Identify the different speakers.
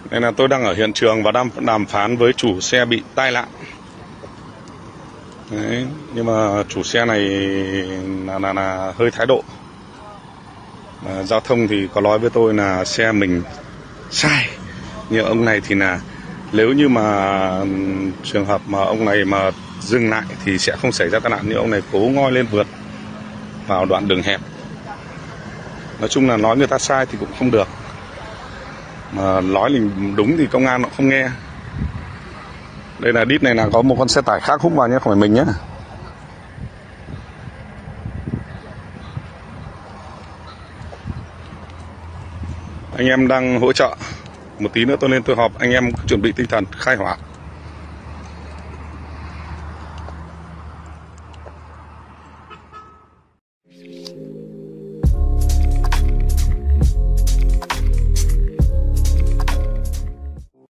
Speaker 1: Đây là tôi đang ở hiện trường và đang đàm phán với chủ xe bị tai nạn. Đấy, nhưng mà chủ xe này là hơi thái độ. Giao thông thì có nói với tôi là xe mình sai, nhưng ông này thì là nếu như mà trường hợp mà ông này mà dừng lại thì sẽ không xảy ra tai nạn, nhưng ông này cố ngoi lên vượt vào đoạn đường hẹp. Nói chung là nói người ta sai thì cũng không được, mà nói mình đúng thì công an nó không nghe. Đây là đít này là có một con xe tải khác hút vào nhé, không phải mình nhé. Anh em đang hỗ trợ. Một tí nữa tôi lên tôi họp, anh em chuẩn bị tinh thần khai hỏa.